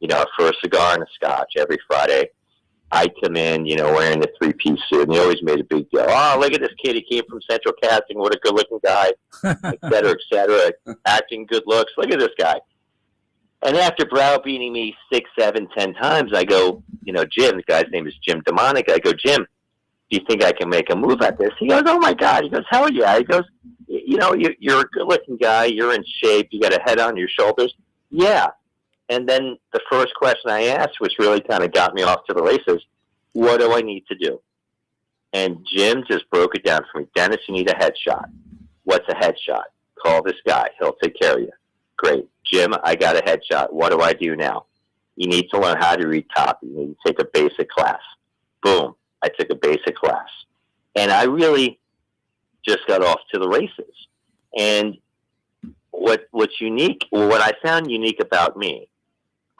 for a cigar and a scotch every Friday. I come in, wearing a three-piece suit, and he always made a big deal. Oh, look at this kid. He came from Central Casting. What a good-looking guy, et cetera, acting good looks. Look at this guy. And after browbeating me 6, 7, 10 times, I go, Jim, the guy's name is Jim Demonic. I go, Jim, do you think I can make a move at this? He goes, oh, my God. He goes, hell yeah. He goes, you're a good-looking guy. You're in shape. You got a head on your shoulders. Yeah. And then the first question I asked, which really kind of got me off to the races, what do I need to do? And Jim just broke it down for me. Dennis, you need a headshot. What's a headshot? Call this guy. He'll take care of you. Great. Jim, I got a headshot. What do I do now? You need to learn how to read copy. You need to take a basic class. Boom. I took a basic class. And I really just got off to the races. And what's unique, what I found unique about me,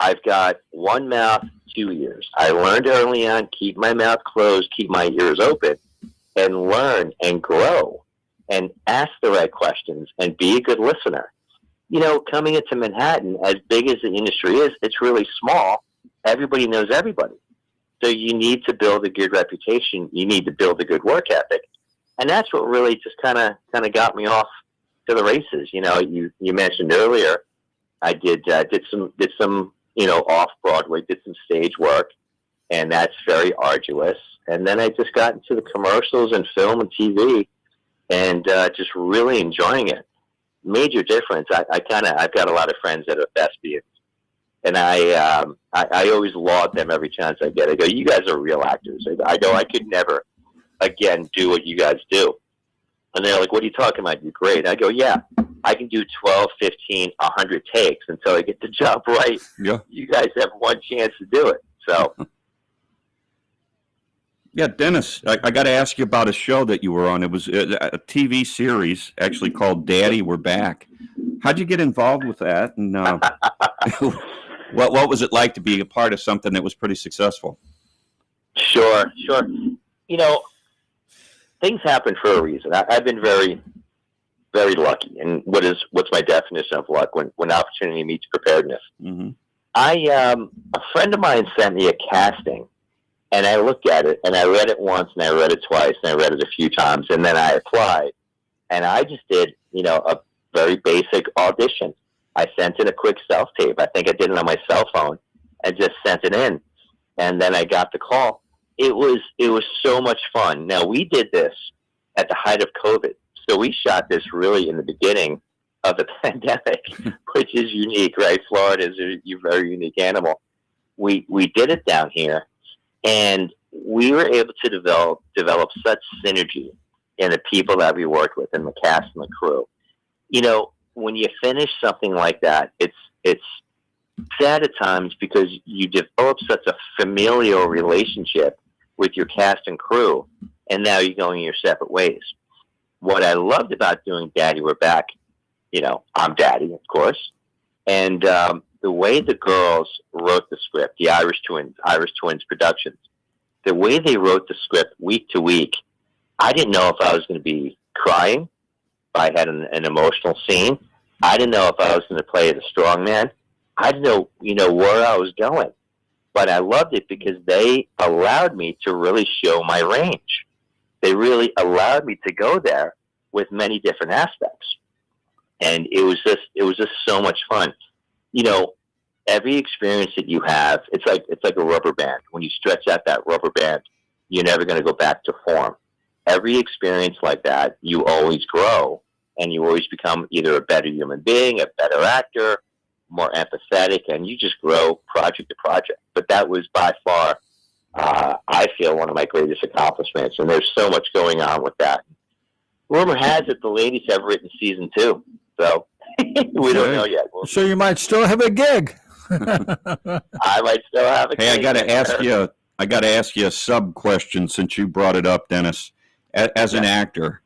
I've got one mouth, 2 ears. I learned early on, keep my mouth closed, keep my ears open, and learn and grow and ask the right questions and be a good listener. Coming into Manhattan, as big as the industry is, it's really small. Everybody knows everybody. So you need to build a good reputation. You need to build a good work ethic. And that's what really just kind of got me off to the races. You mentioned earlier, I did some off Broadway, did some stage work, and that's very arduous. And then I just got into the commercials and film and TV, and just really enjoying it. Major difference. I've got a lot of friends that are thespians, and I always laud them every chance I get. I go, you guys are real actors. I go, I could never again do what you guys do. And they're like, what are you talking about? You're great. I go, yeah, I can do 12, 15, 100 takes until I get the job right. Yeah. You guys have one chance to do it. So. Yeah, Dennis, I got to ask you about a show that you were on. It was a TV series actually called Daddy, We're Back. How'd you get involved with that? And what was it like to be a part of something that was pretty successful? Sure. Things happen for a reason. I've been very, very lucky. And what's my definition of luck? When opportunity meets preparedness. Mm-hmm. A friend of mine sent me a casting, and I looked at it, and I read it once, and I read it twice, and I read it a few times, and then I applied. And I just did, a very basic audition. I sent in a quick self-tape. I think I did it on my cell phone and just sent it in. And then I got the call. It was so much fun. Now, we did this at the height of COVID. So we shot this really in the beginning of the pandemic, which is unique, right? Florida is a very unique animal. We did it down here, and we were able to develop such synergy in the people that we worked with and the cast and the crew. When you finish something like that, it's sad at times because you develop such a familial relationship with your cast and crew, and now you're going your separate ways. What I loved about doing Daddy, We're Back, I'm Daddy, of course, and the way the girls wrote the script, the Irish Twins Productions, the way they wrote the script week to week, I didn't know if I was going to be crying, if I had an emotional scene. I didn't know if I was going to play the strong man. I didn't know, where I was going. But I loved it because they allowed me to really show my range. They really allowed me to go there with many different aspects. And it was just so much fun. Every experience that you have, it's like a rubber band. When you stretch out that rubber band, you're never going to go back to form. Every experience like that, you always grow, and you always become either a better human being, a better actor, more empathetic, and you just grow project to project. But that was by far, I feel, one of my greatest accomplishments, and there's so much going on with that. Rumor has it the ladies have written season 2, so we don't know yet. So you might still have a gig. I might still have a gig. Hey, I got to ask you a sub question since you brought it up, Dennis. As an actor,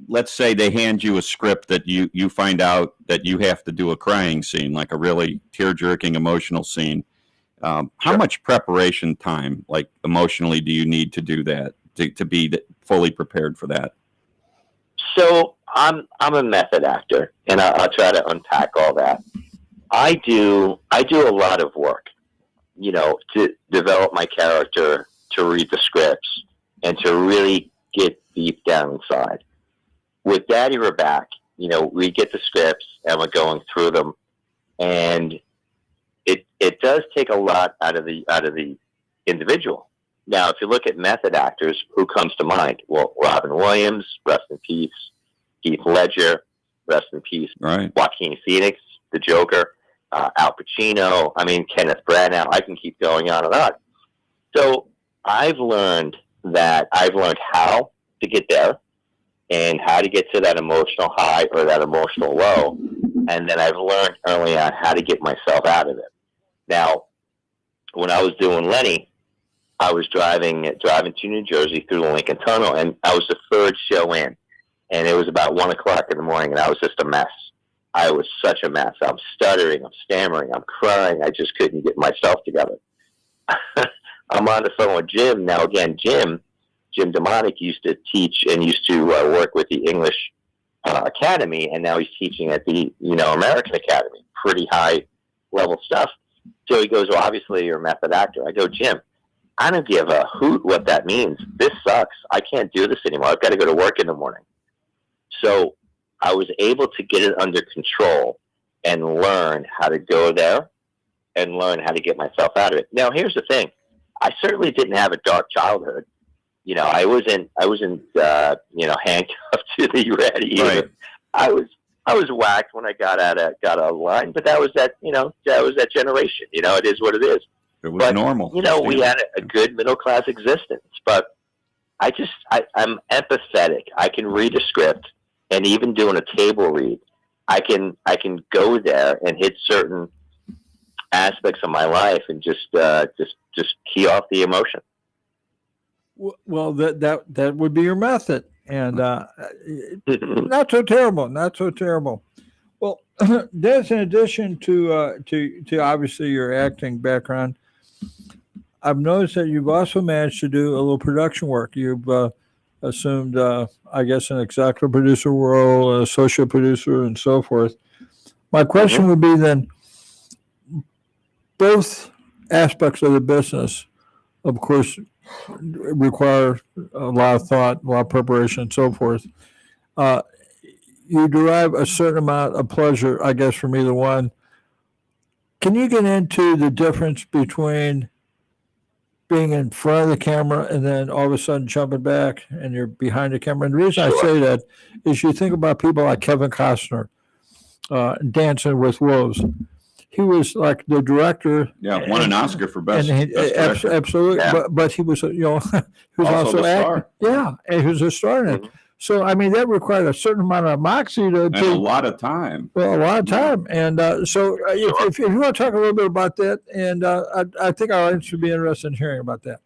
let's say they hand you a script that you find out that you have to do a crying scene, like a really tear-jerking emotional scene. How much preparation time, like emotionally, do you need to do that to be fully prepared for that? So I'm a method actor, and I'll try to unpack all that. I do a lot of work, to develop my character, to read the scripts, and to really get deep down inside. With Daddy, we're back. We get the scripts and we're going through them, and it does take a lot out of the individual. Now, if you look at method actors, who comes to mind? Well, Robin Williams, rest in peace. Heath Ledger, rest in peace. Right. Joaquin Phoenix, the Joker. Al Pacino. I mean, Kenneth Branagh. I can keep going on and on. So I've learned how to get there and how to get to that emotional high or that emotional low. And then I've learned early on how to get myself out of it. Now, when I was doing Lenny, I was driving to New Jersey through the Lincoln Tunnel, and I was the third show in, and it was about 1:00 in the morning, and I was just a mess. I was such a mess. I'm stuttering, I'm stammering, I'm crying. I just couldn't get myself together. I'm on the phone with Jim. Now, again, Jim Demonic used to teach and used to work with the English Academy, and now he's teaching at the American Academy. Pretty high level stuff. So he goes, well, obviously you're a method actor. I go, Jim, I don't give a hoot what that means. This sucks. I can't do this anymore. I've got to go to work in the morning. So I was able to get it under control and learn how to go there and learn how to get myself out of it. Now, here's the thing. I certainly didn't have a dark childhood. I wasn't handcuffed to the ready. Right. I was whacked when I got out of line, but that was that generation. It is what it is. It was normal. We had a good middle class existence, but I'm empathetic. I can read a script, and even doing a table read, I can go there and hit certain aspects of my life and just key off the emotion. Well, that would be your method, and not so terrible. Well, Des, in addition to obviously your acting background, I've noticed that you've also managed to do a little production work. You've assumed, I guess, an executive producer role, associate producer, and so forth. My question would be then, both aspects of the business, of course, require a lot of thought, a lot of preparation, and so forth. You derive a certain amount of pleasure, I guess, from either one. Can you get into the difference between being in front of the camera and then all of a sudden jumping back and you're behind the camera? And the reason I say that is you think about people like Kevin Costner, Dancing with Wolves. He was like the director. Yeah, won an Oscar for best. Best absolutely, Yeah. but he was, he was also the star. Yeah, and he was a star in it. So I mean, that required a certain amount of moxie to And a lot of time. well, a lot of time. And if you want to talk a little bit about that, and I think our audience would be interested in hearing about that.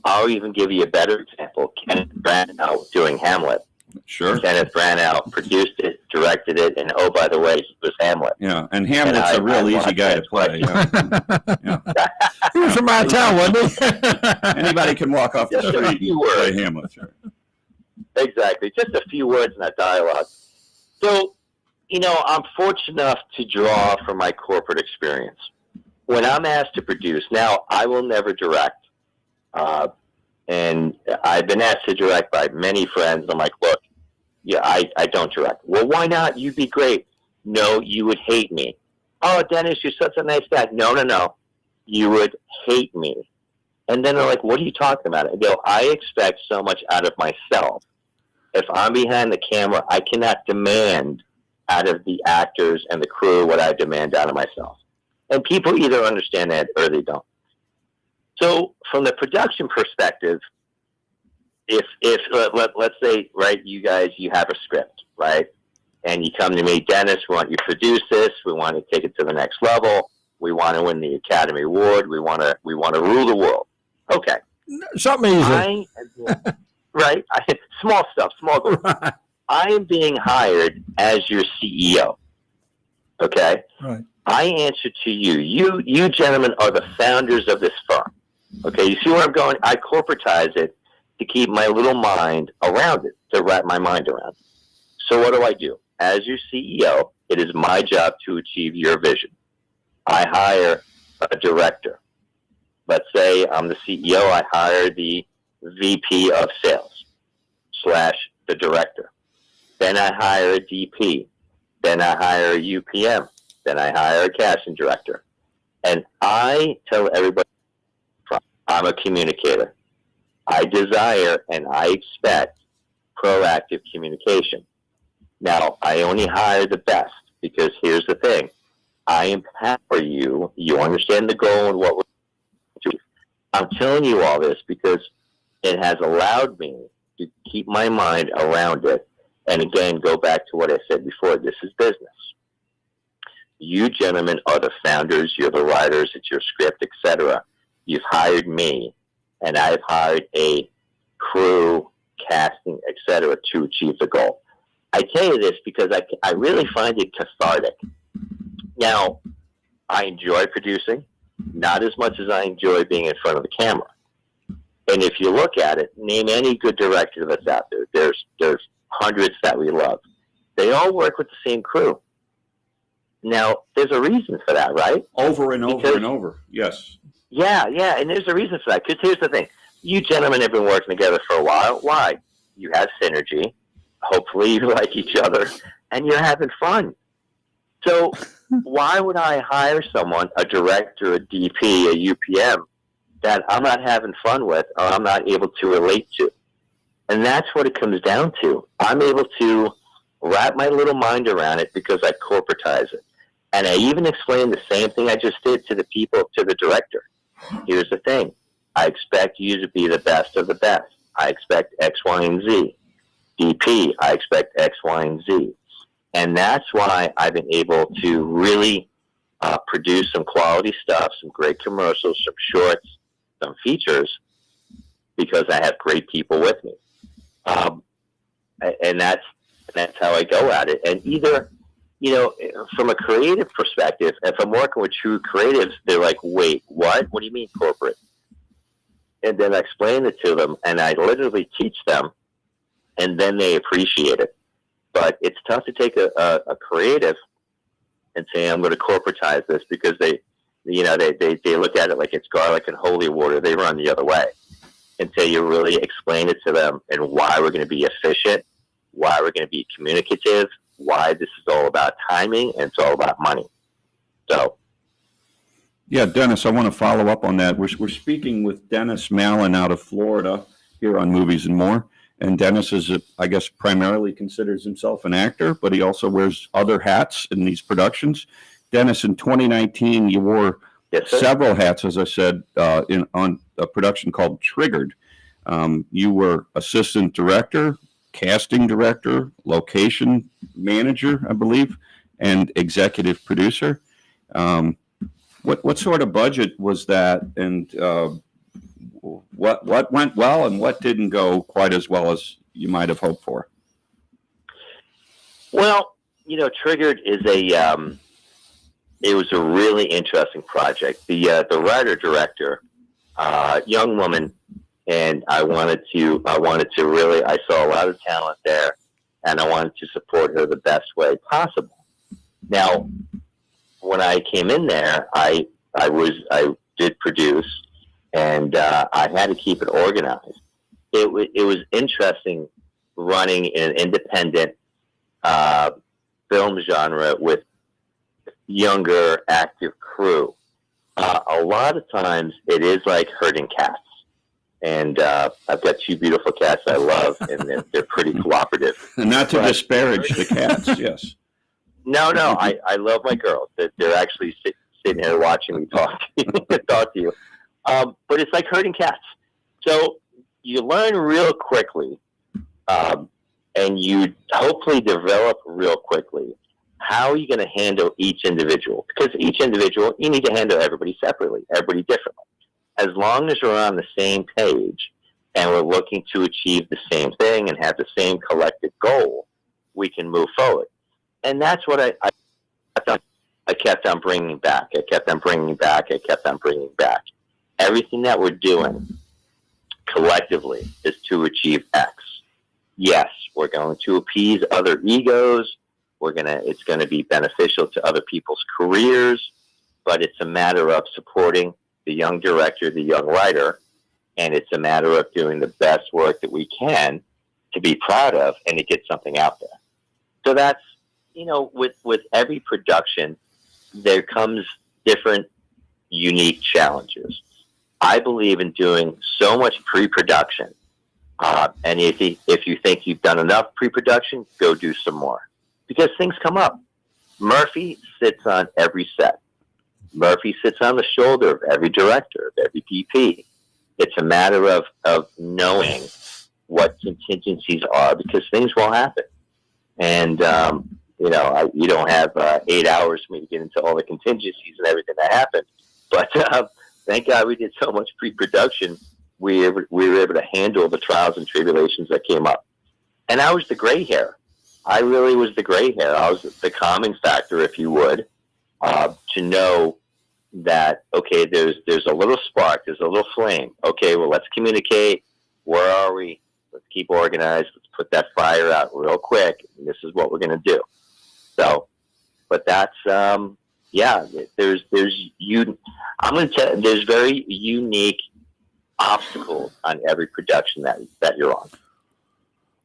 I'll even give you a better example. Kenneth Branagh doing Hamlet. Sure. Kenneth Branagh produced it, directed it, and oh, by the way, he was Hamlet. Yeah, and Hamlet's a real easy guy to play. Yeah. He was from my town, wasn't he? Anybody can walk off the Just a street few and words. play Hamlet. Sure. Exactly. Just a few words in that dialogue. So, I'm fortunate enough to draw from my corporate experience. When I'm asked to produce, now I will never direct. And I've been asked to direct by many friends. I'm like, look, yeah, I don't direct. Well, why not? You'd be great. No, you would hate me. Oh, Dennis, you're such a nice guy. No. You would hate me. And then they're like, what are you talking about? I go, I expect so much out of myself. If I'm behind the camera, I cannot demand out of the actors and the crew what I demand out of myself. And people either understand that or they don't. So from the production perspective, if let's say, right, you guys, you have a script, right? And you come to me, Dennis, we want you to produce this. We want to take it to the next level. We want to win the Academy Award. We want to rule the world. Okay. Something easy. Right? Small stuff, small goals. Right. I am being hired as your CEO. Okay? Right. I answer to you. You gentlemen are the founders of this firm. Okay, you see where I'm going? I corporatize it to keep my little mind around it, to wrap my mind around it. So what do? As your CEO, it is my job to achieve your vision. I hire a director. Let's say I'm the CEO. I hire the VP of sales / the director. Then I hire a DP. Then I hire a UPM. Then I hire a casting director. And I tell everybody, I'm a communicator. I desire and I expect proactive communication. Now, I only hire the best because here's the thing. I empower you. You understand the goal and what we're doing. I'm telling you all this because it has allowed me to keep my mind around it. And again, go back to what I said before. This is business. You gentlemen are the founders. You're the writers. It's your script, etc. You've hired me, and I've hired a crew, casting, etc. to achieve the goal. I tell you this because I really find it cathartic. Now, I enjoy producing, not as much as I enjoy being in front of the camera. And if you look at it, name any good director that's out there. There's hundreds that we love. They all work with the same crew. Now, there's a reason for that, right? Over and over and over. Yes. Yeah, and there's a reason for that. Because here's the thing. You gentlemen have been working together for a while. Why? You have synergy. Hopefully you like each other. And you're having fun. So why would I hire someone, a director, a DP, a UPM, that I'm not having fun with or I'm not able to relate to? And that's what it comes down to. I'm able to wrap my little mind around it because I corporatize it. And I even explained the same thing I just did to the people, to the director. Here's the thing. I expect you to be the best of the best. I expect X, Y, and Z. DP, I expect X, Y, and Z. And that's why I've been able to really produce some quality stuff, some great commercials, some shorts, some features, because I have great people with me. And that's how I go at it. And either, from a creative perspective, if I'm working with true creatives, they're like, wait, what? What do you mean corporate? And then I explain it to them, and I literally teach them, and then they appreciate it. But it's tough to take a creative and say, I'm going to corporatize this, because they look at it like it's garlic and holy water. They run the other way. Until you really explain it to them and why we're going to be efficient, why we're going to be communicative, why this is all about timing, and it's all about money. So. Yeah, Dennis, I want to follow up on that. We're speaking with Dennis Mallon out of Florida here on Movies and More. And Dennis is, I guess, primarily considers himself an actor, but he also wears other hats in these productions. Dennis, in 2019, you wore several hats, as I said, on a production called Triggered. You were assistant director, casting director, location manager, I believe, and executive producer. What sort of budget was that, and what went well and what didn't go quite as well as you might have hoped for? Well, Triggered is it was a really interesting project. The writer-director, young woman, and I wanted to really, I saw a lot of talent there, and I wanted to support her the best way possible. Now, when I came in there, I did produce, and I had to keep it organized. It was interesting running in an independent film genre with younger active crew. A lot of times it is like herding cats, and I've got two beautiful cats I love, and they're pretty cooperative. And not to disparage the cats, yes. No, I love my girls. They're actually sitting here watching me talk to you. But it's like herding cats. So you learn real quickly, and you hopefully develop real quickly. How are you going to handle each individual? Because each individual, you need to handle everybody separately, everybody differently. As long as we're on the same page and we're looking to achieve the same thing and have the same collective goal, we can move forward. And that's what I kept on bringing back. I kept on bringing back. Everything that we're doing collectively is to achieve X. Yes, we're going to appease other egos. It's gonna be beneficial to other people's careers, but it's a matter of supporting the young director, the young writer, and it's a matter of doing the best work that we can to be proud of and to get something out there. So that's, with every production, there comes different unique challenges. I believe in doing so much pre-production. And if you think you've done enough pre-production, go do some more. Because things come up. Murphy sits on every set. Murphy sits on the shoulder of every director, of every DP. It's a matter of knowing what contingencies are, because things will happen. And, you don't have 8 hours for me to get into all the contingencies and everything that happened. But thank God we did so much pre-production. We were able to handle the trials and tribulations that came up. And I was the gray hair. I really was the gray hair. I was the calming factor, if you would, to know that, okay, there's a little spark, there's a little flame. Okay, well, let's communicate. Where are we? Let's keep organized. Let's put that fire out real quick. And this is what we're going to do. So, but that's, I'm going to tell you, there's very unique obstacles on every production that you're on.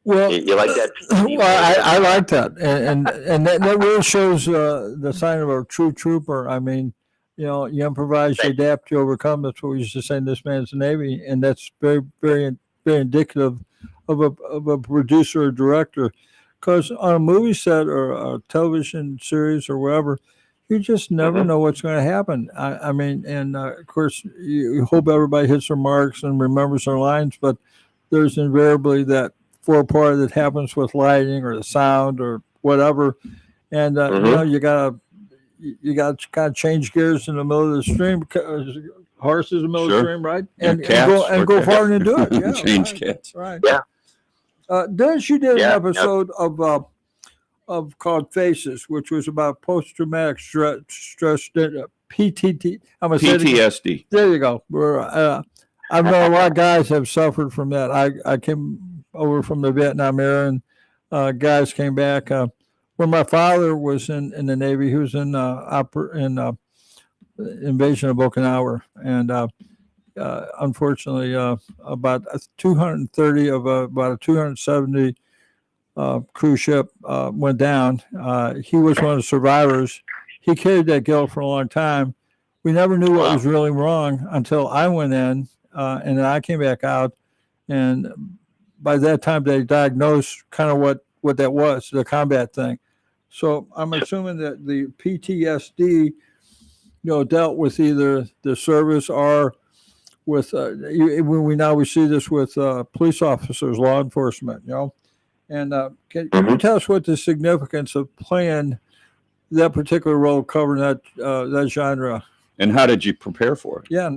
Well, you like that? Well, I like that, and that really shows the sign of a true trooper. I mean, you improvise, you adapt, you overcome. That's what we used to say in This Man's Navy, and that's very, very, very indicative of a producer or director. Because on a movie set or a television series or whatever, you just never know what's going to happen. I mean, and of course, you hope everybody hits their marks and remembers their lines, but there's invariably that part that happens with lighting or the sound or whatever, and you gotta kind of change gears in the middle of the stream, because horse is in the middle of the stream, right? And go forward and do it. Yeah, change right. cats. Right. Yeah. Dennis, you did an episode of called Faces, which was about post-traumatic stress PTT. PTSD. There you go. I've known a lot of guys have suffered from that. I came over from the Vietnam era, and guys came back. When my father was in the Navy, he was in invasion of Okinawa, and unfortunately, about 230 of about a 270 cruise ship went down. He was one of the survivors. He carried that guilt for a long time. We never knew what was really wrong until I went in, and then I came back out, and by that time they diagnosed kind of what that was, the combat thing. So I'm assuming that the PTSD, dealt with either the service or with when we see this with police officers, law enforcement, And can you tell us what the significance of playing that particular role, covering that genre? And how did you prepare for it? Yeah,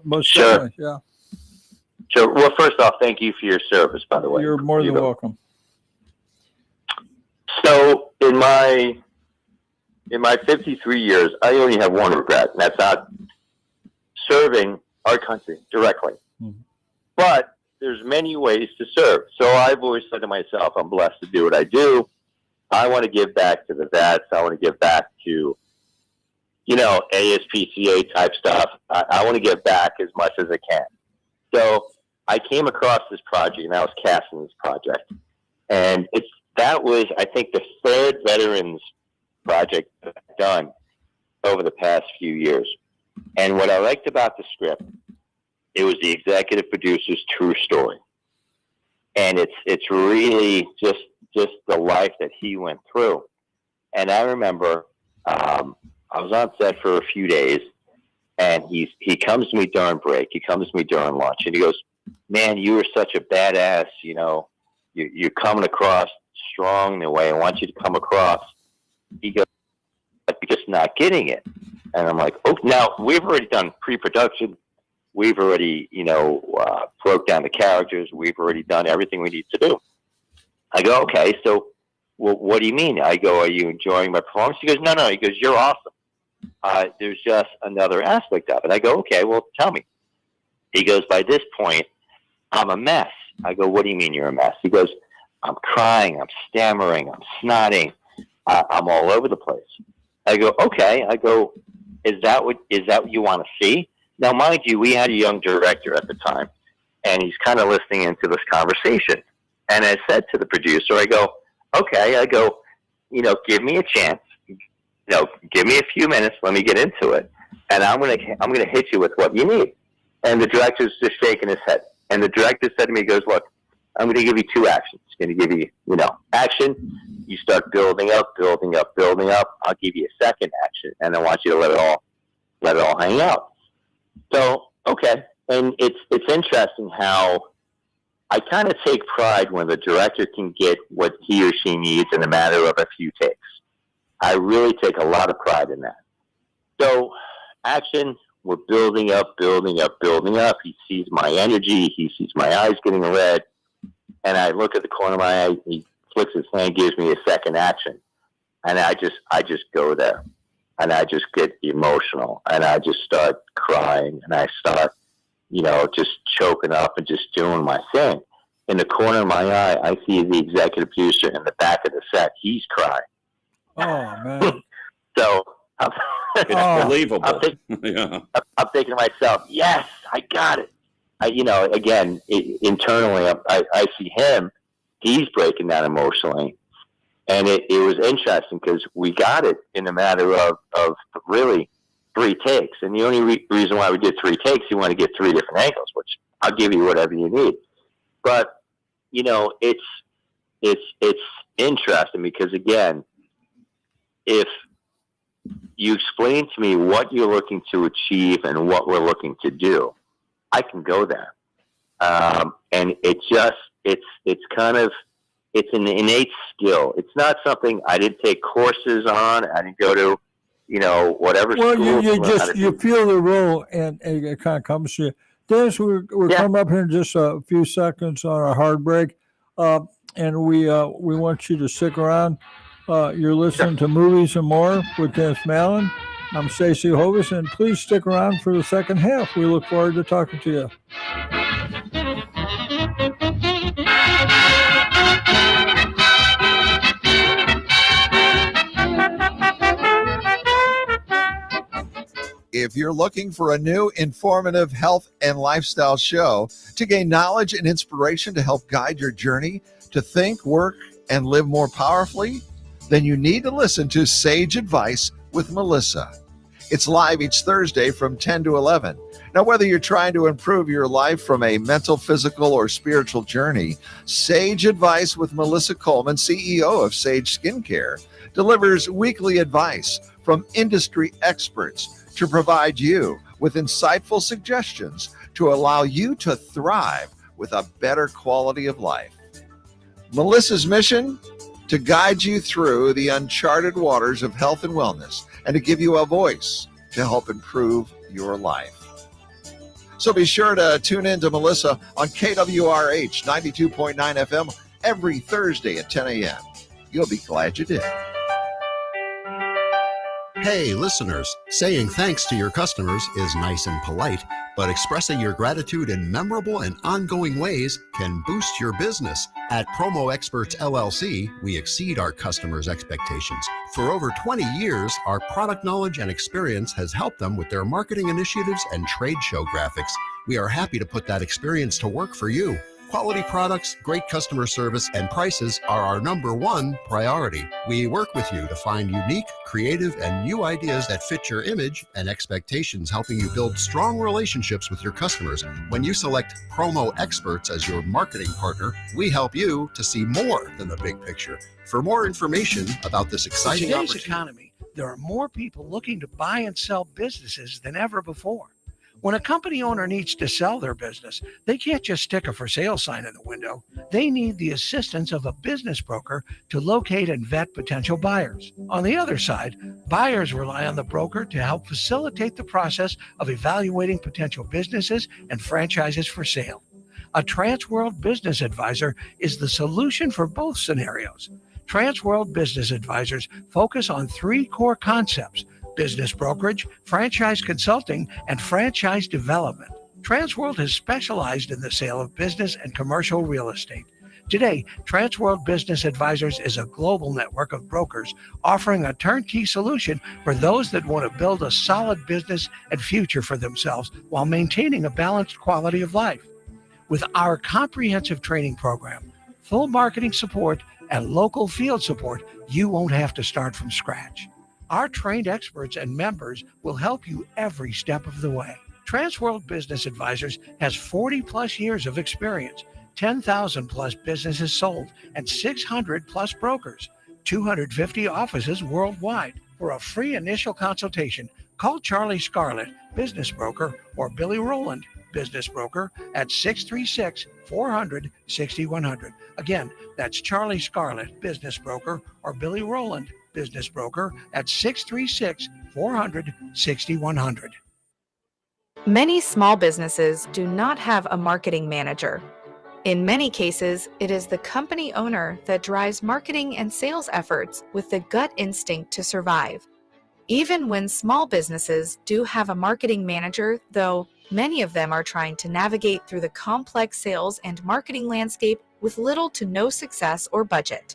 most certainly. Yeah. Sure. Well, first off, thank you for your service, by the way. You're more than welcome. So in my 53 years, I only have one regret, and that's not serving our country directly. Mm-hmm. But there's many ways to serve. So I've always said to myself, I'm blessed to do what I do. I want to give back to the vets. I want to give back to, ASPCA type stuff. I want to give back as much as I can. So I came across this project, and I was cast in this project. And that was, I think, the third veterans project that I've done over the past few years. And what I liked about the script, it was the executive producer's true story. And it's really just the life that he went through. And I remember I was on set for a few days, and he comes to me during break. He comes to me during lunch, and he goes, "Man, you were such a badass. You're coming across strong the way I want you to come across." He goes, "But you're just not getting it." And I'm like, "Oh, now we've already done pre-production. We've already, broke down the characters. We've already done everything we need to do." I go, "Okay, so what do you mean?" I go, "Are you enjoying my performance?" He goes, No. He goes, "You're awesome. There's just another aspect of it." I go, "Okay, well, tell me." He goes, "By this point, I'm a mess." I go, "What do you mean you're a mess?" He goes, "I'm crying, I'm stammering, I'm snotting. I'm all over the place. I go, okay. I go, is that what you want to see? Now, mind you, we had a young director at the time, and he's kind of listening into this conversation. And I said to the producer, I go, okay. I go, give me a chance. Give me a few minutes. Let me get into it, and I'm gonna hit you with what you need. And the director's just shaking his head. And the director said to me, he goes, look, I'm going to give you two actions. I'm going to give you, action. You start building up. I'll give you a second action, and I want you to let it all hang out. So, okay. And it's interesting how I kind of take pride when the director can get what he or she needs in a matter of a few takes. I really take a lot of pride in that. So, action, we're building up. He sees my energy. He sees my eyes getting red. And I look at the corner of my eye. He flicks his hand, gives me a second action. And I just go there. And I just get emotional. And I just start crying. And I start, just choking up and just doing my thing. In the corner of my eye, I see the executive producer in the back of the set. He's crying. Oh, man. So It's believable. I'm thinking to myself, yes, I got it. Internally, I see him. He's breaking down emotionally. And it was interesting because we got it in a matter of really 3 takes. And the only reason why we did 3 takes, you want to get 3 different angles, which I'll give you whatever you need. But, it's interesting because, again, if you explain to me what you're looking to achieve and what we're looking to do, I can go there. And it's an innate skill. It's not something I didn't take courses on. I didn't go to, whatever Well, school. you feel the role, and it kind of comes to you. Dennis, we're coming up here in just a few seconds on our hard break, and we want you to stick around. You're listening to Movies and More with Dennis Mallon. I'm Stacey Hovis, and please stick around for the second half. We look forward to talking to you. If you're looking for a new, informative health and lifestyle show to gain knowledge and inspiration to help guide your journey to think, work, and live more powerfully, then you need to listen to Sage Advice with Melissa. It's live each Thursday from 10 to 11. Now, whether you're trying to improve your life from a mental, physical, or spiritual journey, Sage Advice with Melissa Coleman, CEO of Sage Skincare, delivers weekly advice from industry experts to provide you with insightful suggestions to allow you to thrive with a better quality of life. Melissa's mission: to guide you through the uncharted waters of health and wellness and to give you a voice to help improve your life. So be sure to tune in to Melissa on KWRH 92.9 FM every Thursday at 10 a.m. You'll be glad you did. Hey, listeners, saying thanks to your customers is nice and polite, but expressing your gratitude in memorable and ongoing ways can boost your business. At Promo Experts LLC, we exceed our customers' expectations. For over 20 years, our product knowledge and experience has helped them with their marketing initiatives and trade show graphics. We are happy to put that experience to work for you. Quality products, great customer service, and prices are our #1 priority. We work with you to find unique, creative, and new ideas that fit your image and expectations, helping you build strong relationships with your customers. When you select Promo Experts as your marketing partner, we help you to see more than the big picture. For more information about this exciting In today's opportunity, economy, there are more people looking to buy and sell businesses than ever before. When a company owner needs to sell their business, they can't just stick a for sale sign in the window. They need the assistance of a business broker to locate and vet potential buyers. On the other side, buyers rely on the broker to help facilitate the process of evaluating potential businesses and franchises for sale. A Transworld Business Advisor is the solution for both scenarios. Transworld Business Advisors focus on 3 core concepts: business brokerage, franchise consulting, and franchise development. Transworld has specialized in the sale of business and commercial real estate. Today, Transworld Business Advisors is a global network of brokers offering a turnkey solution for those that want to build a solid business and future for themselves while maintaining a balanced quality of life. With our comprehensive training program, full marketing support, and local field support, you won't have to start from scratch. Our trained experts and members will help you every step of the way. Transworld Business Advisors has 40 plus years of experience, 10,000 plus businesses sold, and 600 plus brokers, 250 offices worldwide. For a free initial consultation, call Charlie Scarlett, business broker, or Billy Rowland, business broker, at 636-400-6100. Again, that's Charlie Scarlett, business broker, or Billy Rowland, business broker, at 636-400-6100. Many small businesses do not have a marketing manager. In many cases, it is the company owner that drives marketing and sales efforts with the gut instinct to survive. Even when small businesses do have a marketing manager, though, many of them are trying to navigate through the complex sales and marketing landscape with little to no success or budget.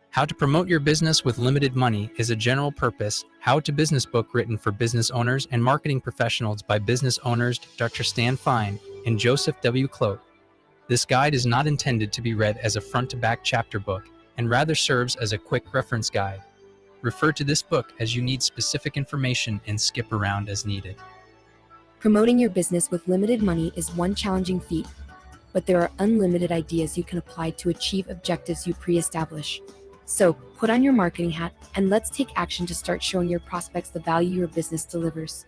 How to Promote Your Business with Limited Money is a general purpose how-to-business book written for business owners and marketing professionals by business owners Dr. Stan Fine and Joseph W. Klote. This guide is not intended to be read as a front-to-back chapter book and rather serves as a quick reference guide. Refer to this book as you need specific information and skip around as needed. Promoting your business with limited money is one challenging feat, but there are unlimited ideas you can apply to achieve objectives you pre-establish. So put on your marketing hat and let's take action to start showing your prospects the value your business delivers.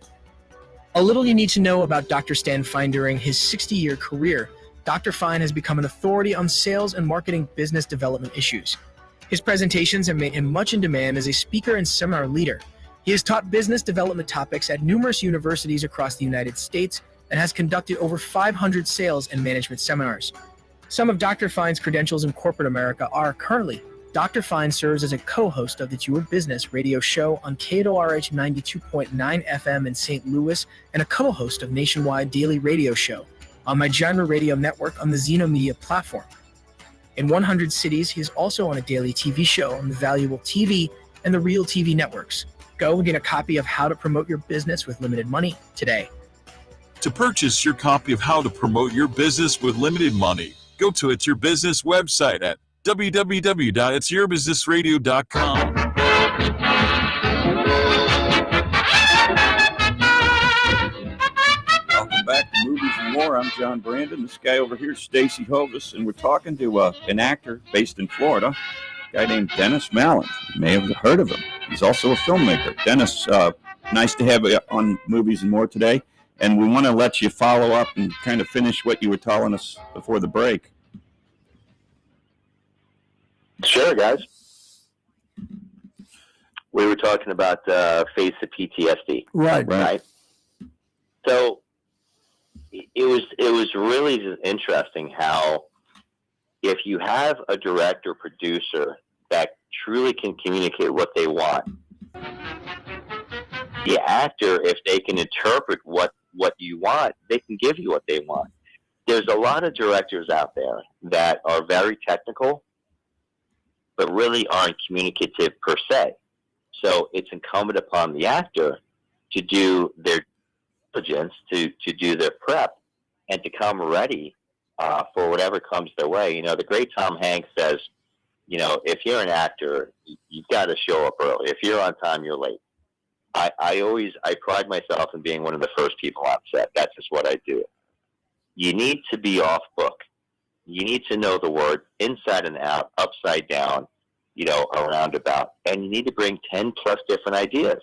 A little you need to know about Dr. Stan Fine. During his 60-year career, Dr. Fine has become an authority on sales and marketing business development issues. His presentations have made him much in demand as a speaker and seminar leader. He has taught business development topics at numerous universities across the United States and has conducted over 500 sales and management seminars. Some of Dr. Fine's credentials in corporate America are currently Dr. Fine serves as a co-host of the Your Business radio show on KDORH 92.9 FM in St. Louis and a co-host of Nationwide Daily Radio Show on my genre radio network on the Zeno Media platform. In 100 cities, he is also on a daily TV show on the Valuable TV and the Real TV networks. Go and get a copy of How to Promote Your Business with Limited Money today. To purchase your copy of How to Promote Your Business with Limited Money, go to It's Your Business website at www.itsyourbusinessradio.com. Welcome back to Movies and More. I'm John Brandon. This guy over here is Stacy Hovis, and we're talking to an actor based in Florida, a guy named Dennis Malin. You may have heard of him. He's also a filmmaker. Dennis, nice to have you on Movies and More today, and we want to let you follow up and kind of finish what you were telling us before the break. Sure, guys. We were talking about Face the PTSD. Right. So it was really interesting how if you have a director producer that truly can communicate what they want, the actor, if they can interpret what you want, they can give you what they want. There's a lot of directors out there that are very technical but really aren't communicative per se. So it's incumbent upon the actor to do their diligence, to do their prep, and to come ready for whatever comes their way. You know, the great Tom Hanks says, you know, if you're an actor, you've got to show up early. If you're on time, you're late. I pride myself in being one of the first people on set. That's just what I do. You need to be off book. You need to know the word inside and out, upside down, you know, a roundabout. And you need to bring 10 plus different ideas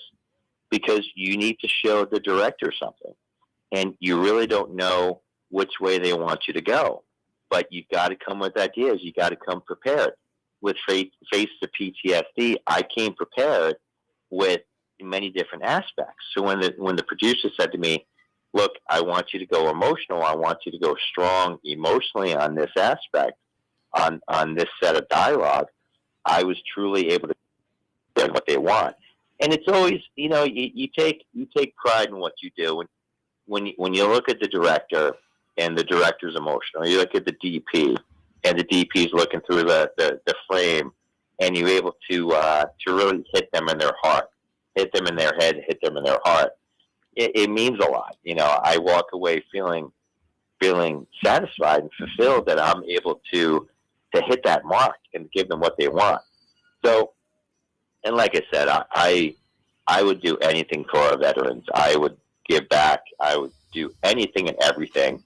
because you need to show the director something. And you really don't know which way they want you to go. But you've got to come with ideas. You got to come prepared. With Face the PTSD, I came prepared with many different aspects. So when the producer said to me, look, I want you to go emotional. I want you to go strong emotionally on this aspect, on this set of dialogue. I was truly able to get what they want. And it's always, you know, you take pride in what you do. When you look at the director and the director's emotional, you look at the DP and the DP's looking through the frame, and you're able to really hit them in their heart, hit them in their head, hit them in their heart. It means a lot. You know, I walk away feeling satisfied and fulfilled that I'm able to hit that mark and give them what they want. So, and like I said, I would do anything for our veterans. I would give back. I would do anything and everything.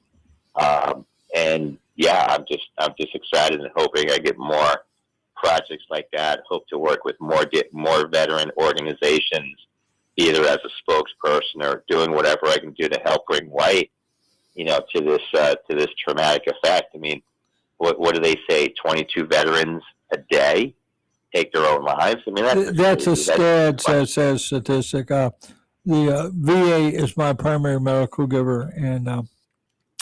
And yeah, I'm just excited and hoping I get more projects like that. Hope to work with more veteran organizations, either as a spokesperson or doing whatever I can do to help bring light, you know, to this traumatic effect. I mean, what do they say? 22 veterans a day take their own lives. I mean, that's a says statistic. The VA is my primary medical giver, and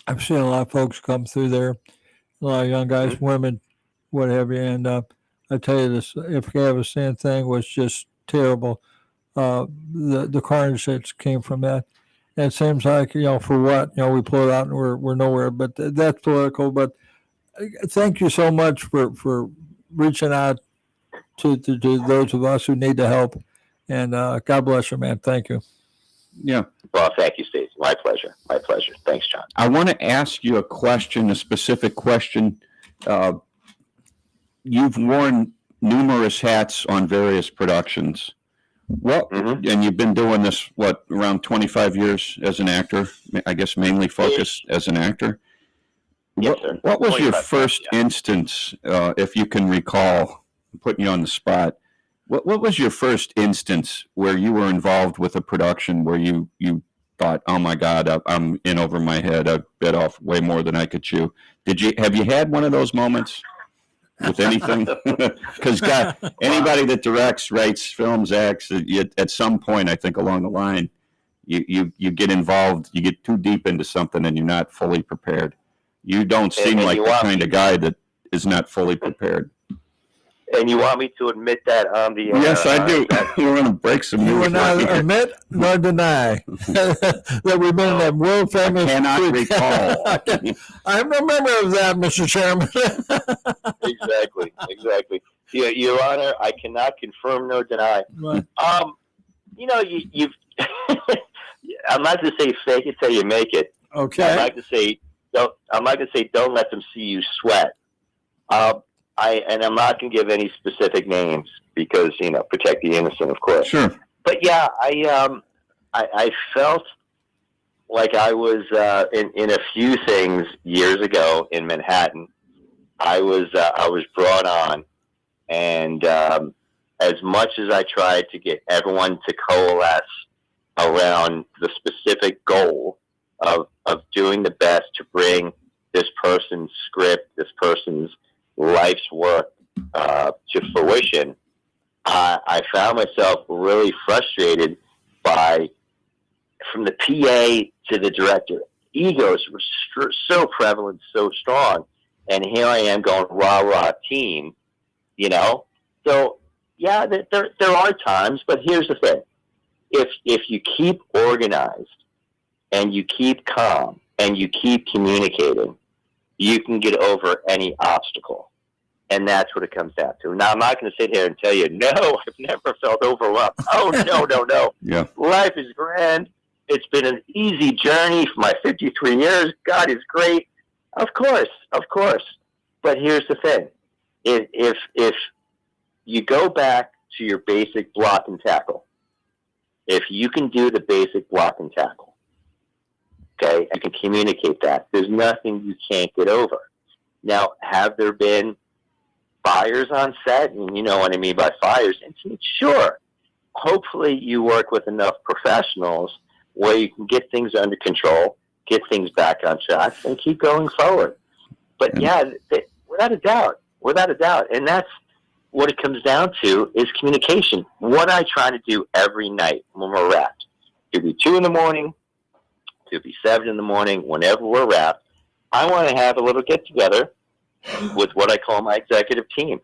I've seen a lot of folks come through there, a lot of young guys, women, what have you. And I tell you, this Afghanistan thing was just terrible. The carnage that came from that. And it seems like, you know, for what, you know, we pull it out and we're nowhere. But that's political. But thank you so much for reaching out to those of us who need the help. And God bless you, man. Thank you. Yeah. Well, thank you, Steve. My pleasure. My pleasure. Thanks, John. I want to ask you a specific question. You've worn numerous hats on various productions. And you've been doing this, around 25 years as an actor, I guess mainly focused as an actor. Yes, sir. What was your first instance, if you can recall, I'm putting you on the spot, what was your first instance where you were involved with a production where you thought, oh my God, I'm in over my head, I've bit off way more than I could chew? Have you had one of those moments with anything? Because anybody that directs, writes, films, acts, at some point, I think along the line, you get involved, you get too deep into something and you're not fully prepared. You don't seem like the kind of guy that is not fully prepared. And you want me to admit that on the air? Yes, I do. We're going to break some news. You will not admit nor deny that we've been in that world famous. I cannot recall. I'm a member of that, Mr. Chairman. Exactly. Your Honor, I cannot confirm nor deny. Right. You know, you've. I'm not to say fake it till you make it. Okay. I'm not to say don't let them see you sweat. I'm not going to give any specific names because, you know, protect the innocent, of course. Sure. But yeah, I felt like I was in a few things years ago in Manhattan. I was brought on, and as much as I tried to get everyone to coalesce around the specific goal of doing the best to bring this person's script, this person's life's work to fruition, I found myself really frustrated by, from the PA to the director, egos were so prevalent, so strong, and here I am going rah team, you know. So yeah, there are times, but here's the thing: if you keep organized and you keep calm and you keep communicating, you can get over any obstacle. And that's what it comes down to. Now, I'm not going to sit here and tell you, no, I've never felt overwhelmed. Oh, no. Yeah. Life is grand. It's been an easy journey for my 53 years. God is great. Of course. But here's the thing. If you go back to your basic block and tackle, if you can do the basic block and tackle, okay, you can communicate that, there's nothing you can't get over. Now, have there been fires on set? And you know what I mean by fires. And sure, hopefully you work with enough professionals where you can get things under control, get things back on track, and keep going forward. But yeah, without a doubt. And that's what it comes down to, is communication. What I try to do every night when we're wrapped. It could be 2 a.m, it could be 7 a.m, whenever we're wrapped. I want to have a little get-together with what I call my executive team.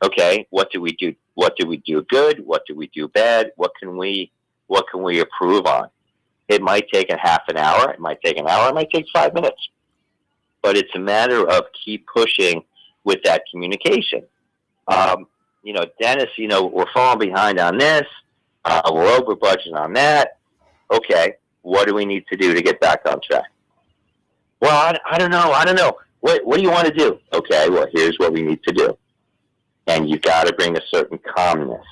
Okay, what do we do? What do we do good? What do we do bad? What can we improve on? It might take a half an hour. It might take an hour. It might take 5 minutes. But it's a matter of keep pushing with that communication. You know, Dennis, you know, we're falling behind on this. We're over budget on that. Okay, what do we need to do to get back on track? Well, I don't know. I don't know. What do you want to do? Okay, well, here's what we need to do. And you got to bring a certain calmness.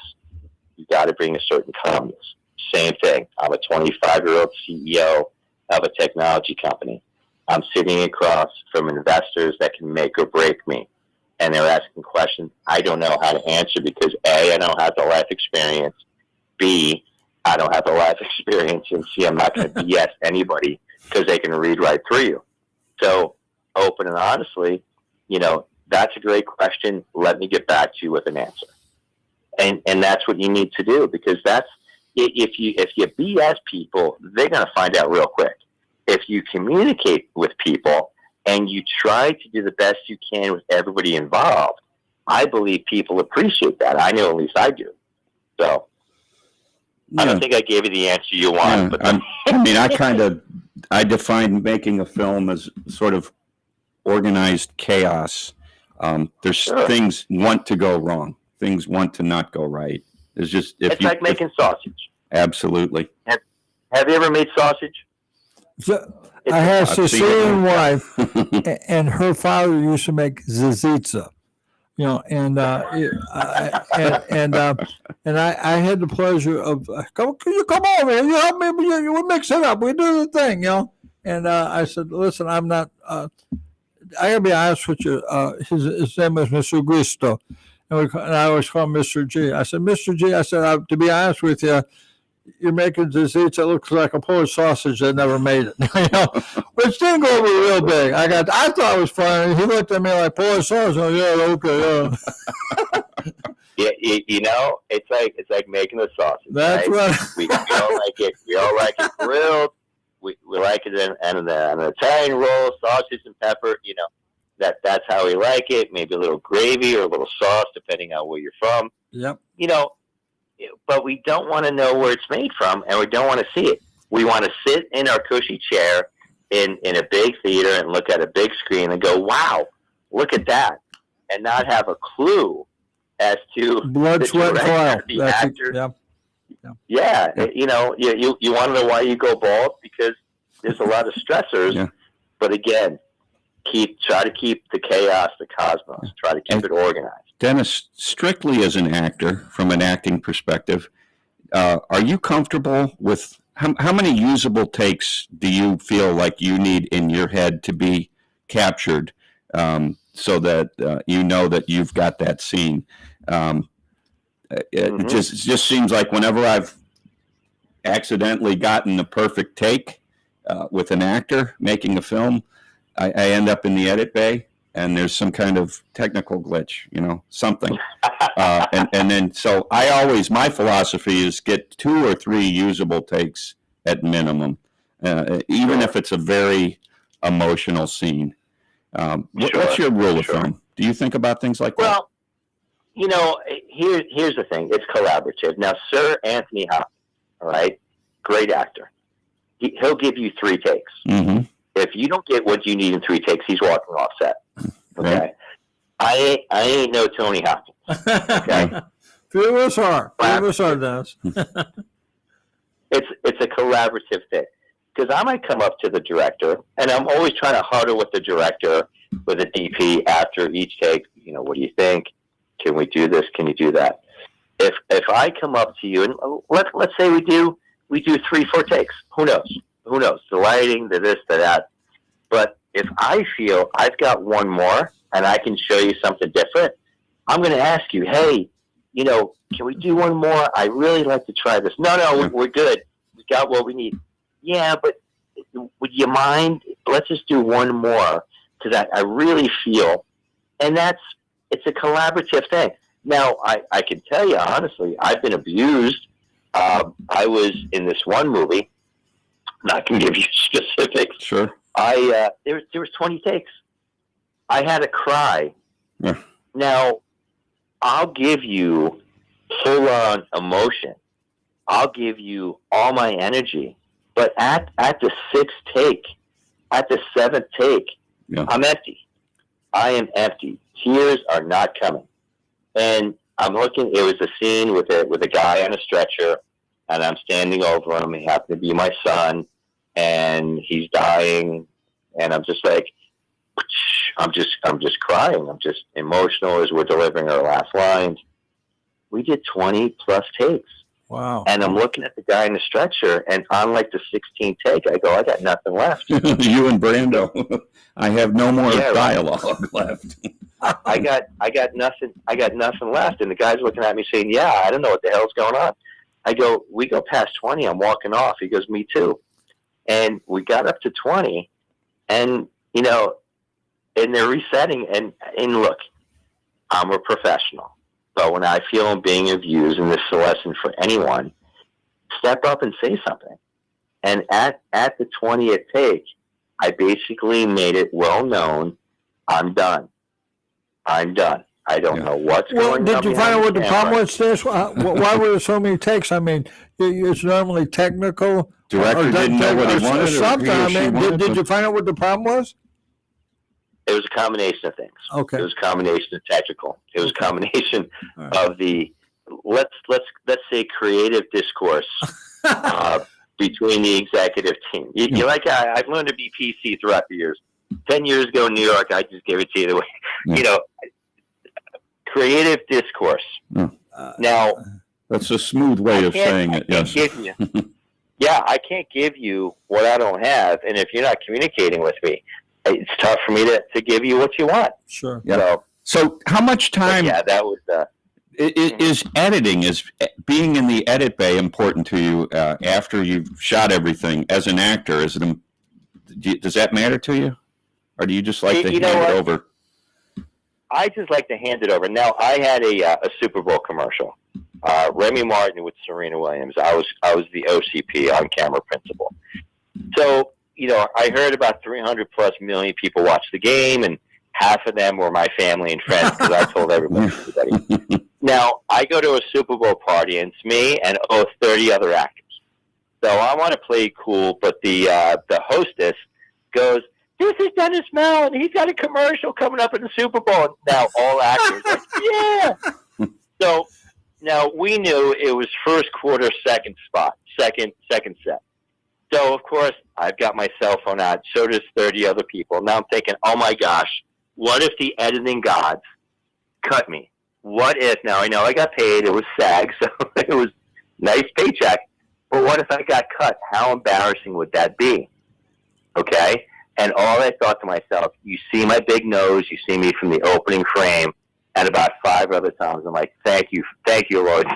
You got to bring a certain calmness. Same thing. I'm a 25-year-old CEO of a technology company. I'm sitting across from investors that can make or break me. And they're asking questions I don't know how to answer because A, I don't have the life experience. B, I don't have the life experience. And C, I'm not going to BS anybody because they can read right through you. So open and honestly, you know, that's a great question. Let me get back to you with an answer. And that's what you need to do, because that's, if you BS people, they're going to find out real quick. If you communicate with people and you try to do the best you can with everybody involved, I believe people appreciate that. I know, at least I do. So I don't think I gave you the answer you want. But I mean, I define making a film as sort of organized chaos. There's things want to go wrong. Things want to not go right. It's just it's like making sausage. Absolutely. Have you ever made sausage? So, I had a Sicilian wife, and her father used to make zizitza, you know, and I had the pleasure of come over here, you help me, we mix it up, we do the thing, you know. And I said, listen, I'm not. I gotta be honest with you. His name was Mr. Gusto, and I always call him Mr. G. I said, Mr. G. I said, to be honest with you, you're making disease that looks like a Polish sausage that never made it, you know, which didn't go over real big. I thought it was funny. He looked at me like Polish sausage. Oh, yeah, okay, yeah. Yeah, you know, it's like making a sausage. That's right. We all like it. We all like it grilled. We like it in an Italian roll, sausage and pepper. You know, that's how we like it. Maybe a little gravy or a little sauce, depending on where you're from. Yep. You know, but we don't want to know where it's made from, and we don't want to see it. We want to sit in our cushy chair in a big theater and look at a big screen and go, wow, look at that, and not have a clue as to blood, sweat, and the actor. Yeah, you know, you want to know why you go bald, because there's a lot of stressors. Yeah. But again, try to keep the chaos, the cosmos. Try to keep it organized. Dennis, strictly as an actor, from an acting perspective, are you comfortable with how many usable takes do you feel like you need in your head to be captured, so that you know that you've got that scene? It just seems like whenever I've accidentally gotten the perfect take with an actor making a film, I end up in the edit bay and there's some kind of technical glitch, you know, something. And then, so my philosophy is get 2 or 3 usable takes at minimum, even if it's a very emotional scene. What's your rule of thumb? Do you think about things like that? Well, you know, here's the thing. It's collaborative. Now, Sir Anthony Hopkins, all right, great actor. He'll give you 3 takes. Mm-hmm. If you don't get what you need in 3 takes, he's walking off set. Okay, right. I ain't no Tony Hopkins. Okay, few of us are. Dennis. It's a collaborative thing, because I might come up to the director, and I'm always trying to huddle with the director, with the DP after each take. You know, what do you think? Can we do this? Can you do that? If I come up to you and let's say we do 3-4 takes. Who knows? The lighting, the this, the that. But if I feel I've got one more and I can show you something different, I'm going to ask you, hey, you know, can we do one more? I really like to try this. No, we're good. We got what we need. Yeah, but would you mind? Let's just do one more, because I really feel, and it's a collaborative thing. Now, I can tell you, honestly, I've been abused. I was in this one movie, not going to give you specifics. Sure. There was 20 takes. I had to cry. Yeah. Now, I'll give you full-on emotion. I'll give you all my energy. But at the 6th take, at the 7th take, yeah. I'm empty. I am empty. Tears are not coming. And I'm looking, it was a scene with a guy on a stretcher, and I'm standing over him. He happened to be my son, and he's dying, and I'm just like, I'm just crying. I'm just emotional as we're delivering our last lines. We did 20 plus takes. Wow. And I'm looking at the guy in the stretcher, and on like the 16th take, I go, I got nothing left. You and Brando. I have no more Yeah, right. dialogue left. I got nothing. I got nothing left. And the guy's looking at me saying, "Yeah, I don't know what the hell's going on." I go, "We go past 20. I'm walking off." He goes, "Me too." And we got up to 20, and and they're resetting. And look, I'm a professional, but when I feel I'm being abused, and this is a lesson for anyone, step up and say something. And at the 20th take, I basically made it well known, I'm done. I'm done. I don't know what's going on. Did you find out what the problem camera. was, Stas? Why were there so many takes? I mean, it's normally technical. Director didn't know what he wanted, or Something. he or I she mean, wanted did to- you find out what the problem was? It was a combination of things. Okay. It was a combination of technical. It was a combination All right. of the let's say creative discourse between the executive team. You like I've learned to be PC throughout the years. 10 years ago in New York, I just gave it to you the way creative discourse. Now, That's a smooth way of saying it. Yes. I can't give you what I don't have, and if you're not communicating with me, it's tough for me to give you what you want. Sure. Yeah. So how much time that was is editing, is being in the edit bay important to you after you've shot everything as an actor? Does that matter to you? Or do you just like to hand it over? I just like to hand it over. Now, I had a Super Bowl commercial. Remy Martin with Serena Williams. I was the OCP, on camera principal. So, I heard about 300 plus million people watch the game, and half of them were my family and friends because I told everybody. Now, I go to a Super Bowl party, and it's me and 30 other actors. So I want to play cool, but the hostess goes, "This is Dennis Mellon. He's got a commercial coming up in the Super Bowl." Now all actors like, yeah. So now we knew it was first quarter, second set. So of course I've got my cell phone out. So does 30 other people. Now I'm thinking, oh my gosh, what if the editing gods cut me? What if, now I know I got paid, it was SAG, so it was nice paycheck, but what if I got cut? How embarrassing would that be? Okay? And all I thought to myself, you see my big nose, you see me from the opening frame, and about 5 other times I'm like, thank you, Lord.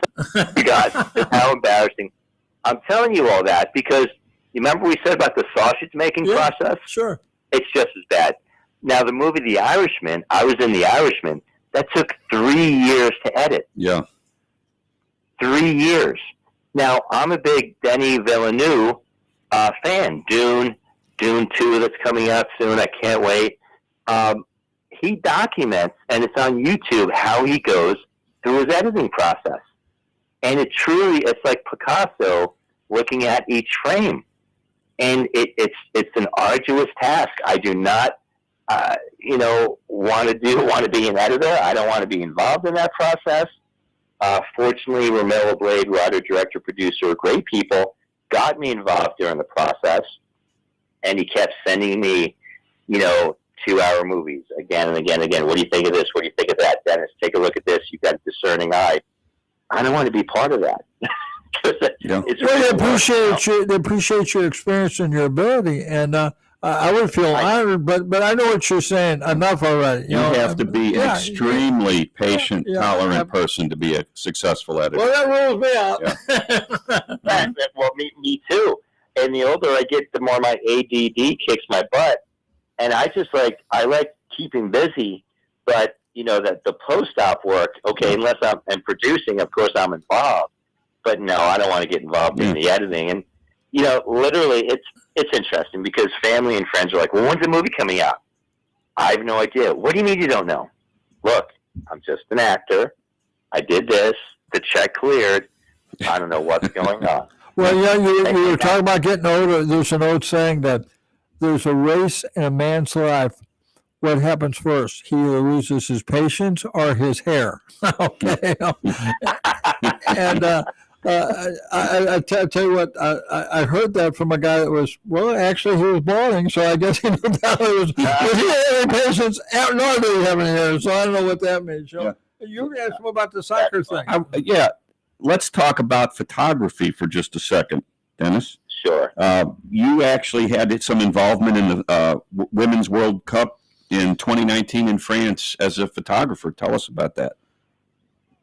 You guys, how embarrassing. I'm telling you all that because you remember we said about the sausage making process? Sure. It's just as bad. Now, the movie The Irishman, I was in The Irishman, that took 3 years to edit. Yeah. 3 years. Now, I'm a big Denis Villeneuve fan. Dune 2 that's coming out soon. I can't wait. He documents, and it's on YouTube, how he goes through his editing process. And it's like Picasso looking at each frame. And it's an arduous task. I do not, want to be an editor. I don't want to be involved in that process. Fortunately, Romello Blade, writer, director, producer, great people, got me involved during the process. And he kept sending me, 2-hour movies again and again and again. What do you think of this? What do you think of that, Dennis? Take a look at this. You've got a discerning eye. I don't want to be part of that. They appreciate your experience and your ability, and I would feel honored. But I know what you're saying. Enough already. You have to be an extremely patient, tolerant person to be a successful editor. Well, that rules me out. Well, me too. And the older I get, the more my ADD kicks my butt. And I like keeping busy, but that the post-op work, okay, unless I'm producing, of course I'm involved. But no, I don't want to get involved in the editing. And, literally it's interesting because family and friends are like, well, when's the movie coming out? I have no idea. What do you mean you don't know? Look, I'm just an actor. I did this. The check cleared. I don't know what's going on. Well, you were talking about getting older. There's an old saying that there's a race in a man's life what happens first? He either loses his patience or his hair. Okay. And I tell you what, I heard that from a guy that was, well, actually he was balding, so I guess he knew that was, he didn't have any patience, nor did he have any hair, so I don't know what that means. So you were asking about the soccer thing. Yeah, let's talk about photography for just a second, Dennis. Sure. You actually had some involvement in the Women's World Cup in 2019 in France as a photographer. Tell us about that.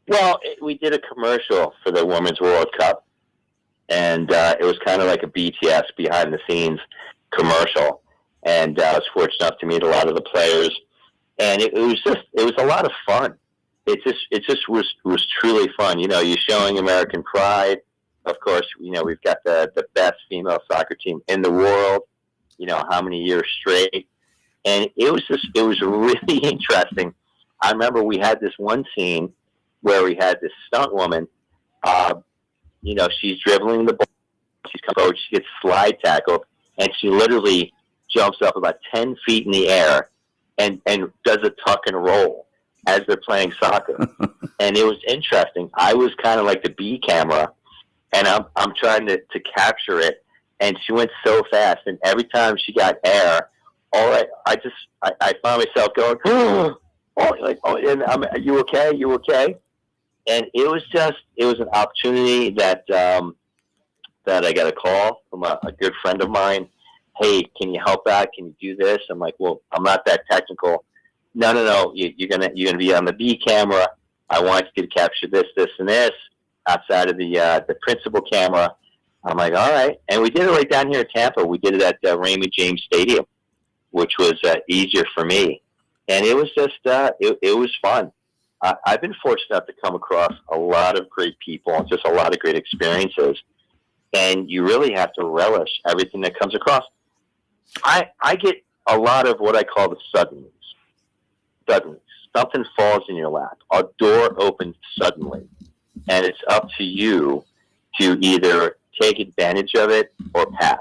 Well, we did a commercial for the Women's World Cup, and it was kind of like a BTS behind the scenes commercial. And I was fortunate enough to meet a lot of the players, and it was a lot of fun. It just was truly fun. You know, you're showing American pride. Of course, you know, we've got the best female soccer team in the world, you know, how many years straight. And it was really interesting. I remember we had this one scene where we had this stunt woman, you know, she's dribbling the ball, she's coming forward, she gets slide tackled, and she literally jumps up about 10 feet in the air and does a tuck and roll as they're playing soccer. And it was interesting. I was kind of like the B camera, and I'm trying to capture it, and she went so fast, and every time she got air, I found myself going, and you okay? You okay? And it was an opportunity that I got a call from a good friend of mine. Hey, can you help out? Can you do this? I'm like, well, I'm not that technical. No. You're gonna be on the B camera. I want you to capture this, and this outside of the principal camera. I'm like, all right. And we did it right down here in Tampa. We did it at Raymond James Stadium, which was easier for me. And it was just, it was fun. I've been fortunate enough to come across a lot of great people and just a lot of great experiences. And you really have to relish everything that comes across. I get a lot of what I call the suddenlies. Suddenly, something falls in your lap. A door opens suddenly. And it's up to you to either take advantage of it or pass.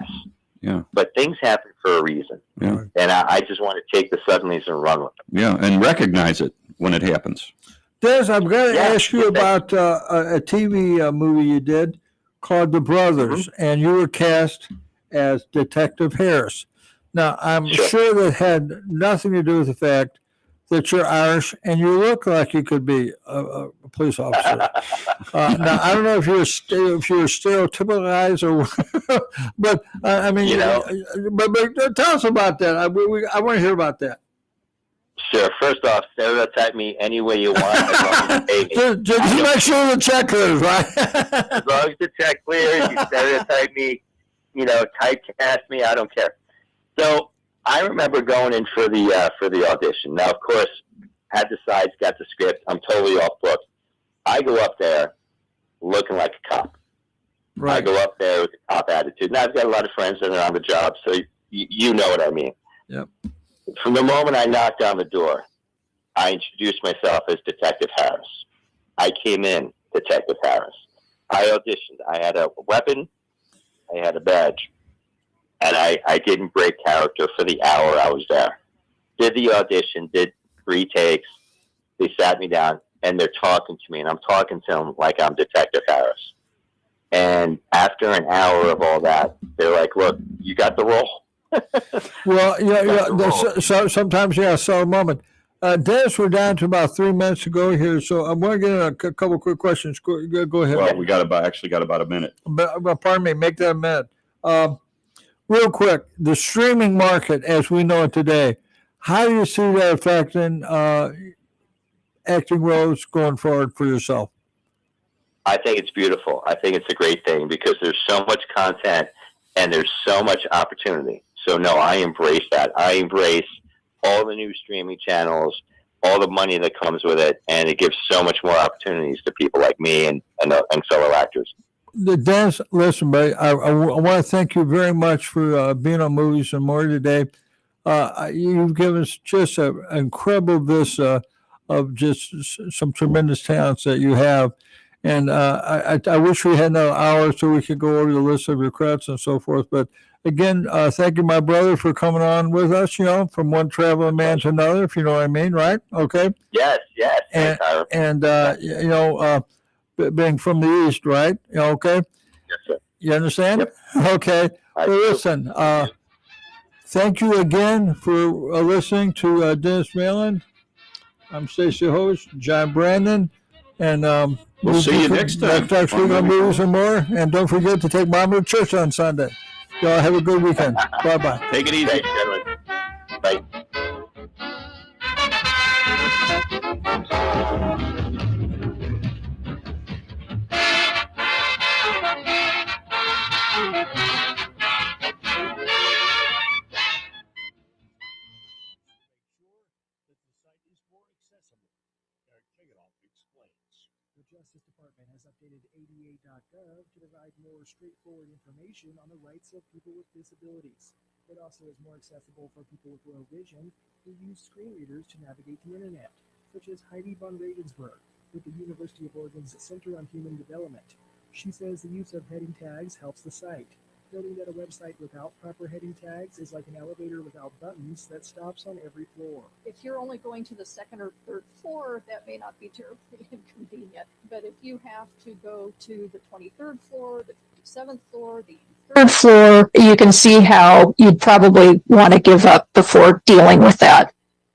Yeah. But things happen for a reason. Yeah. And I just want to take the suddenlies and run with them. Yeah, and recognize it when it happens. Des, I'm going to ask you about a TV movie you did called The Brothers, and you were cast as Detective Harris. Now, I'm sure that had nothing to do with the fact that you're Irish and you look like you could be a police officer. Now, I don't know if you're stereotypicalized or, but I mean, you know, but tell us about that. I want to hear about that. Sure. First off, stereotype me any way you want. As long as you pay me. Just make sure the check clears, right? As long as the check clears, you stereotype me, you know, typecast me. I don't care. So I remember going in for the audition. Now, of course, had the sides, got the script. I'm totally off book. I go up there looking like a cop. Right. I go up there with a cop attitude. Now, I've got a lot of friends that are on the job, so you know what I mean. Yep. From the moment I knocked on the door, I introduced myself as Detective Harris. I came in, Detective Harris. I auditioned. I had a weapon. I had a badge. And I didn't break character for the hour I was there. Did the audition, did 3 takes. They sat me down, and they're talking to me, and I'm talking to them like I'm Detective Harris. And after an hour of all that, they're like, look, you got the role. Well, so sometimes, so a moment. Dennis, we're down to about 3 minutes to go here, so I'm going to get a couple quick questions. Go ahead. Well, we got about a minute. But pardon me, make that a minute. Real quick, the streaming market as we know it today, how do you see that affecting acting roles going forward for yourself? I think it's beautiful. I think it's a great thing because there's so much content and there's so much opportunity. So, no, I embrace that. I embrace all the new streaming channels, all the money that comes with it, and it gives so much more opportunities to people like me and fellow actors. Dennis, listen, buddy, I want to thank you very much for being on Movies and More today. You've given us just an incredible vista of just some tremendous talents that you have. And I wish we had another hour so we could go over the list of your credits and so forth. But again, thank you, my brother, for coming on with us, from one traveling man to another, if you know what I mean, right? Okay. Yes. And, Tyler. being from the East, right? Okay. Yes, sir. You understand? Yep. Okay. I Well, do. listen, thank you again for listening to Dennis Malin. I'm Stacy host, John Brandon, and We'll see you next time. Next week on Movies and More. And don't forget to take Mama to church on Sunday. Y'all have a good weekend. Bye-bye. Take it easy. Thanks, gentlemen. Bye. The Justice Department has updated ADA.gov to provide more straightforward information on the rights of people with disabilities. It also is more accessible for people with low vision who use screen readers to navigate the internet, such as Heidi von Ravensburg with the University of Oregon's Center on Human Development. She says the use of heading tags helps the site, noting that a website without proper heading tags is like an elevator without buttons that stops on every floor. If you're only going to the second or third floor, that may not be terribly inconvenient. But if you have to go to the 23rd floor, the 57th floor, the third floor, you can see how you'd probably want to give up before dealing with that.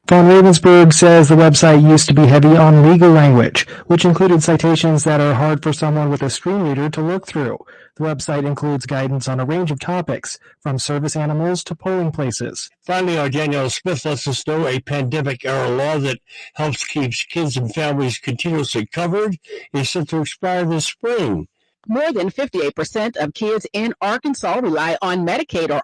Von Ravensburg says the website used to be heavy on legal language, which included citations that are hard for someone with a screen reader to look through. The website includes guidance on a range of topics, from service animals to polling places. Finally, our Danielle Smith lets us know a pandemic-era law that helps keep kids and families continuously covered is set to expire this spring. More than 58% of kids in Arkansas rely on Medicaid or